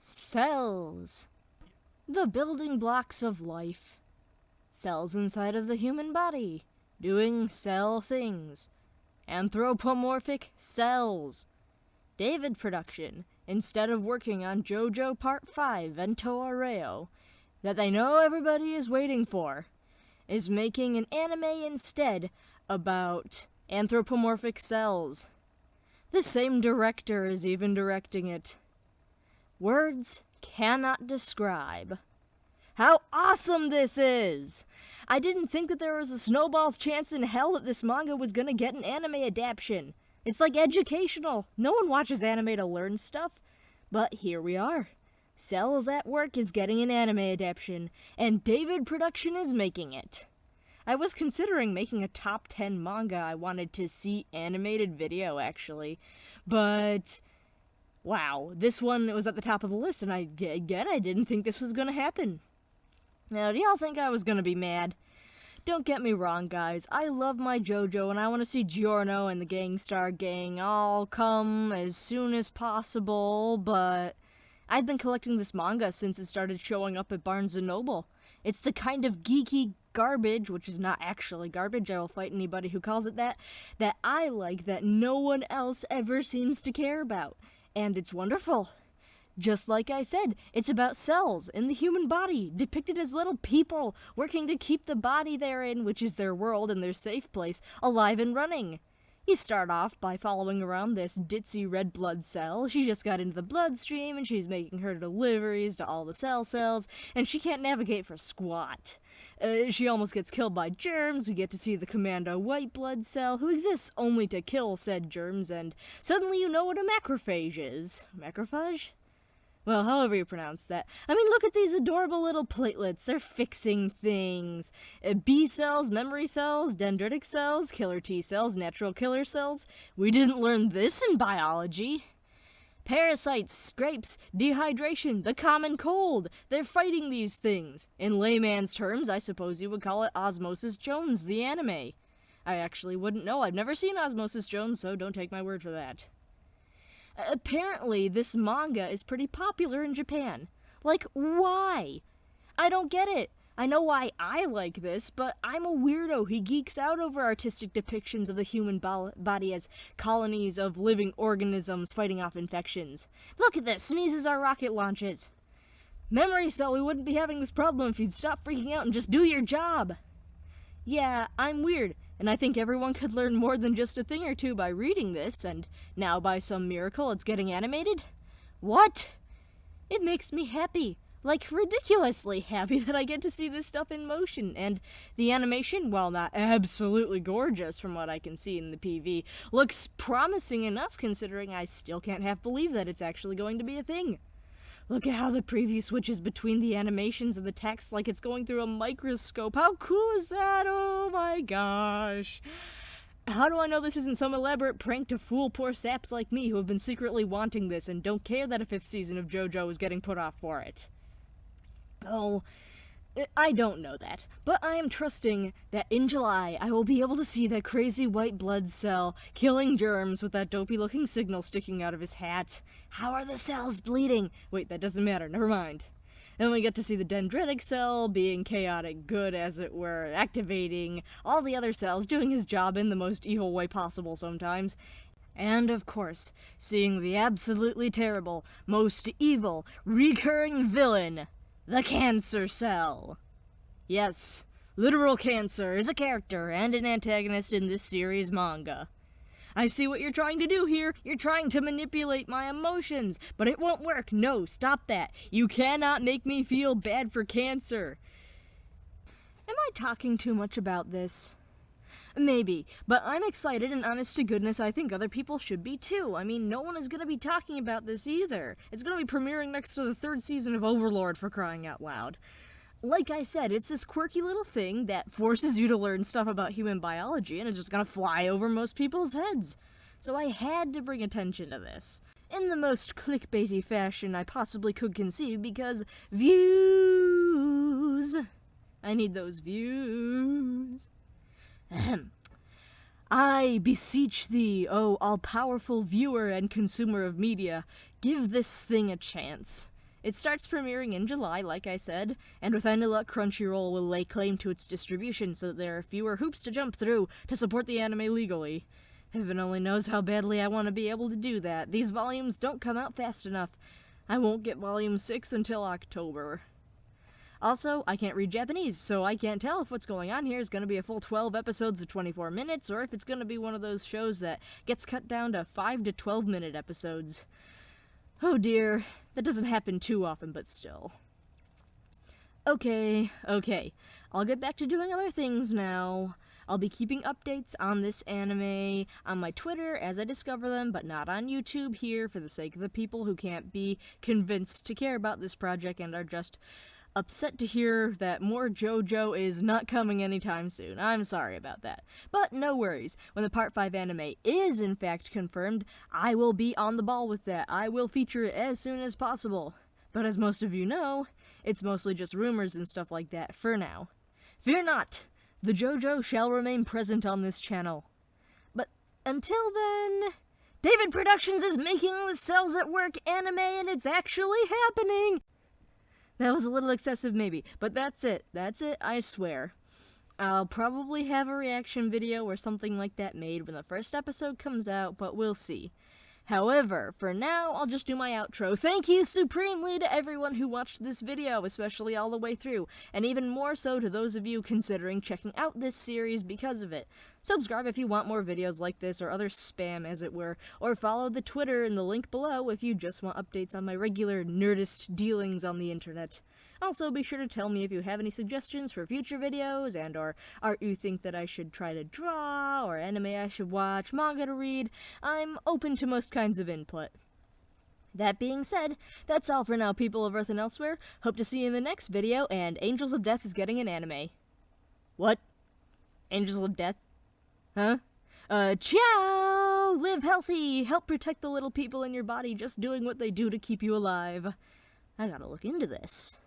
Cells. The building blocks of life. Cells inside of the human body, doing cell things. Anthropomorphic cells. David production, instead of working on JoJo Part 5 Vento Arreo, that they know everybody is waiting for, is making an anime instead about anthropomorphic cells. The same director is even directing it. Words cannot describe how awesome this is! I didn't think that there was a snowball's chance in hell that this manga was gonna get an anime adaptation. It's like educational. No one watches anime to learn stuff. But here we are. Cells at Work is getting an anime adaptation, and David Production is making it. I was considering making a top 10 manga I wanted to see animated video, actually. But wow, this one was at the top of the list, and I didn't think this was gonna happen. Now, do y'all think I was gonna be mad? Don't get me wrong, guys. I love my JoJo, and I want to see Giorno and the Gangstar Gang all come as soon as possible, but I've been collecting this manga since it started showing up at Barnes & Noble. It's the kind of geeky garbage, which is not actually garbage, I will fight anybody who calls it that I like that no one else ever seems to care about. And it's wonderful. Just like I said, it's about cells in the human body, depicted as little people working to keep the body they're in, which is their world and their safe place, alive and running. You start off by following around this ditzy red blood cell. She just got into the bloodstream and she's making her deliveries to all the cells, and she can't navigate for squat. She almost gets killed by germs. We get to see the commando white blood cell, who exists only to kill said germs, and suddenly you know what a macrophage is. Macrophage? Well, however you pronounce that. I mean, look at these adorable little platelets. They're fixing things. B cells, memory cells, dendritic cells, killer T cells, natural killer cells. We didn't learn this in biology. Parasites, scrapes, dehydration, the common cold. They're fighting these things. In layman's terms, I suppose you would call it Osmosis Jones, the anime. I actually wouldn't know. I've never seen Osmosis Jones, so don't take my word for that. Apparently, this manga is pretty popular in Japan. Like, why? I don't get it. I know why I like this, but I'm a weirdo who geeks out over artistic depictions of the human body as colonies of living organisms fighting off infections. Look at this, sneezes are rocket launches. Memory cell, we wouldn't be having this problem if you'd stop freaking out and just do your job. Yeah, I'm weird. And I think everyone could learn more than just a thing or two by reading this, and now by some miracle it's getting animated? What? It makes me happy. Like, ridiculously happy that I get to see this stuff in motion, and the animation, while not absolutely gorgeous from what I can see in the PV, looks promising enough considering I still can't half believe that it's actually going to be a thing. Look at how the preview switches between the animations and the text like it's going through a microscope. How cool is that? Oh my gosh. How do I know this isn't some elaborate prank to fool poor saps like me who have been secretly wanting this and don't care that a 5th season of JoJo is getting put off for it? Oh, I don't know that, but I am trusting that in July I will be able to see that crazy white blood cell killing germs with that dopey-looking signal sticking out of his hat. How are the cells bleeding? Wait, that doesn't matter, never mind. Then we get to see the dendritic cell being chaotic good, as it were, activating all the other cells, doing his job in the most evil way possible sometimes. And, of course, seeing the absolutely terrible, most evil, recurring villain, the cancer cell. Yes, literal cancer is a character and an antagonist in this series manga. I see what you're trying to do here. You're trying to manipulate my emotions, but it won't work. No, stop that. You cannot make me feel bad for cancer. Am I talking too much about this? Maybe, but I'm excited, and honest to goodness, I think other people should be too. I mean, no one is going to be talking about this either. It's going to be premiering next to the 3rd season of Overlord, for crying out loud. Like I said, it's this quirky little thing that forces you to learn stuff about human biology, and it's just going to fly over most people's heads. So I had to bring attention to this, in the most clickbaity fashion I possibly could conceive, because views. I need those views. Ahem. I beseech thee, O all-powerful viewer and consumer of media, give this thing a chance. It starts premiering in July, like I said, and with any luck, Crunchyroll will lay claim to its distribution so that there are fewer hoops to jump through to support the anime legally. Heaven only knows how badly I want to be able to do that. These volumes don't come out fast enough. I won't get volume 6 until October. Also, I can't read Japanese, so I can't tell if what's going on here is going to be a full 12 episodes of 24 minutes, or if it's going to be one of those shows that gets cut down to 5 to 12-minute episodes. Oh dear, that doesn't happen too often, but still. Okay, I'll get back to doing other things now. I'll be keeping updates on this anime on my Twitter as I discover them, but not on YouTube here for the sake of the people who can't be convinced to care about this project and are just upset to hear that more JoJo is not coming anytime soon. I'm sorry about that. But no worries. When the Part 5 anime is in fact confirmed, I will be on the ball with that. I will feature it as soon as possible. But as most of you know, it's mostly just rumors and stuff like that for now. Fear not! The JoJo shall remain present on this channel. But until then, David Productions is making the Cells at Work anime and it's actually happening! That was a little excessive maybe, but that's it, I swear. I'll probably have a reaction video or something like that made when the first episode comes out, but we'll see. However, for now, I'll just do my outro. Thank you supremely to everyone who watched this video, especially all the way through, and even more so to those of you considering checking out this series because of it. Subscribe if you want more videos like this, or other spam as it were, or follow the Twitter in the link below if you just want updates on my regular nerdist dealings on the internet. Also, be sure to tell me if you have any suggestions for future videos, and or art you think that I should try to draw, or anime I should watch, manga to read. I'm open to most kinds of input. That being said, that's all for now, people of Earth and elsewhere. Hope to see you in the next video, and Angels of Death is getting an anime. What? Angels of Death? Huh? Ciao! Live healthy! Help protect the little people in your body just doing what they do to keep you alive. I gotta look into this.